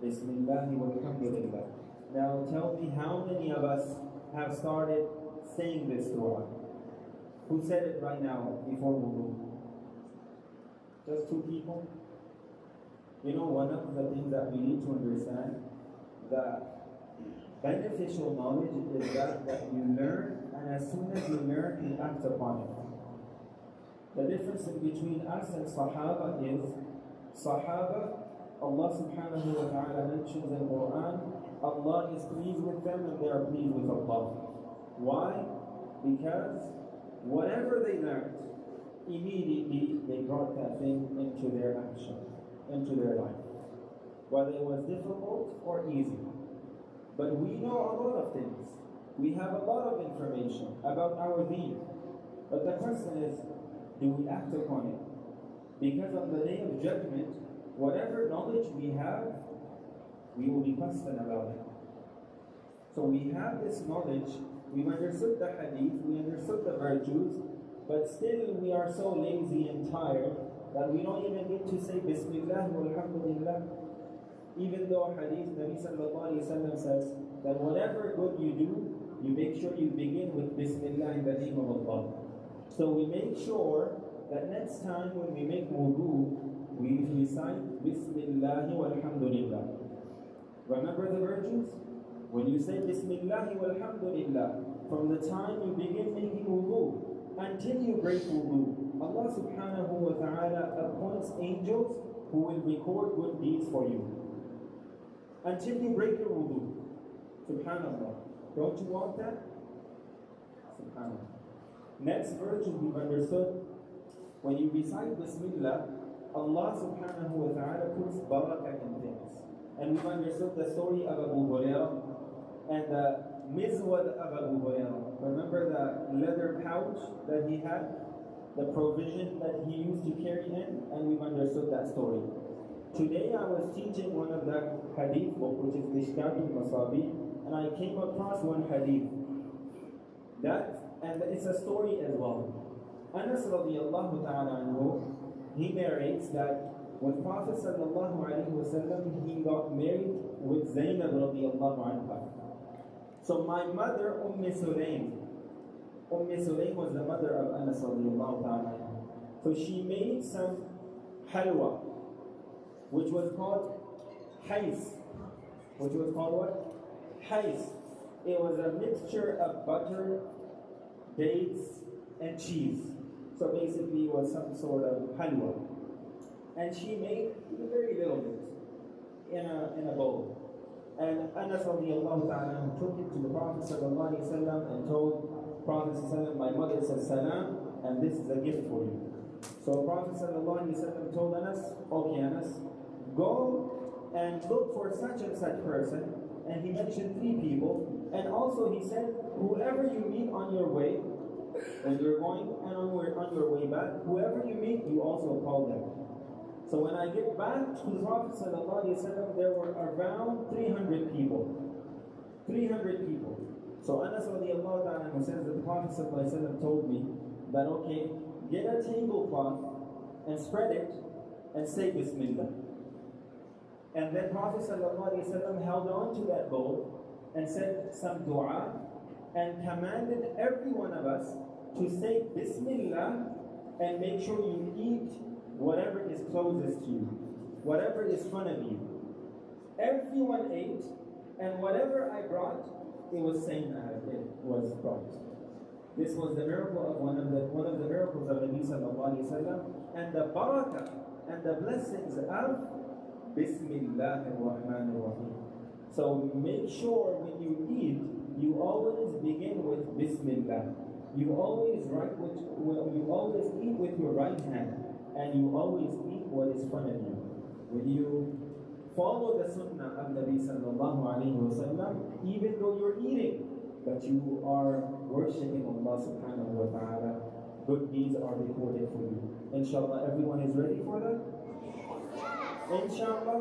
Bismillah walhamdulillah. Now tell me, how many of us have started saying this dua? Who said it right now before wudu? Just 2 people? You know, one of the things that we need to understand, that beneficial knowledge is that you learn, and as soon as you learn, you act upon it. The difference in between us and Sahaba is, Sahaba, Allah subhanahu wa ta'ala mentions in the Quran, Allah is pleased with them and they are pleased with Allah. Why? Because whatever they learned, immediately they brought that thing into their action, into their life. Whether it was difficult or easy. But we know a lot of things. We have a lot of information about our deen. But the question is, do we act upon it? Because on the day of judgment, whatever knowledge we have, we will be questioned about it. So we have this knowledge, we've understood the hadith, we understood the virtues, but still we are so lazy and tired that we don't even get to say Bismillah walhamdulillah. Even though hadith Nabi sallallahu alayhi wa sallam says that whatever good you do, you make sure you begin with Bismillah in the name of Allah. So we make sure that next time when we make wudu, we recite Bismillah walhamdulillah. Remember the virtues? When you say Bismillah walhamdulillah, from the time you begin making wudu until you break wudu, Allah subhanahu wa ta'ala appoints angels who will record good deeds for you. Until you break your wudu. Subhanallah. Don't you want that? Subhanallah. Next virtue we've understood, when you recite Bismillah, Allah subhanahu wa ta'ala puts barakah in things. And we've understood the story of Abu Hurairah and the mizwad of Abu Hurairah. Remember the leather pouch that he had? The provision that he used to carry in? And we've understood that story. Today I was teaching one of the hadith book, which is Mishkat al-Masabi, and I came across one hadith. And it's a story as well. Anas radiallahu ta'ala anhu, he narrates that when Prophet sallallahu alaihi wasallam, he got married with Zainab radiallahu anha. So my mother, Sulaym was the mother of Anas radiallahu ta'ala. So she made some halwa, which was called hais. Which was called what? Hais. It was a mixture of butter, dates, and cheese. So basically it was some sort of halwa. And she made very little bit in a bowl. And Anas radiallahu ta'ala took it to the Prophet sallallahu alaihi wasallam and told Prophet sallallahu alaihi wasallam, my mother says salam, and this is a gift for you. So Prophet sallallahu alaihi wasallam told Anas, okay Anas, go and look for such and such person. And he mentioned 3 people. And also he said, whoever you meet on your way, when you're going and on your way back, whoever you meet, you also call them. So when I get back to the Prophet ﷺ, there were around 300 people. 300 people. So Anas radiallahu ta'ala says that the Prophet ﷺ told me that, okay, get a tablecloth and spread it and say Bismillah. And then Prophet ﷺ held on to that bowl and said some dua and commanded every one of us to say Bismillah and make sure you eat whatever is closest to you, whatever is in front of you. Everyone ate, and whatever I brought, it was same as it was brought. This was the miracle of one of the miracles of Nabi sallallahu alaihi wasallam, and the barakah and the blessings of Bismillah ar-Rahman ar-Rahim. So make sure when you eat, you always begin with Bismillah. You always eat with your right hand. And you always eat what is in front of you. When you follow the sunnah of Nabi sallallahu alayhi wa sallam, even though you're eating, but you are worshipping Allah subhanahu wa ta'ala, good deeds are recorded for you. Inshallah, everyone is ready for that? Inshallah.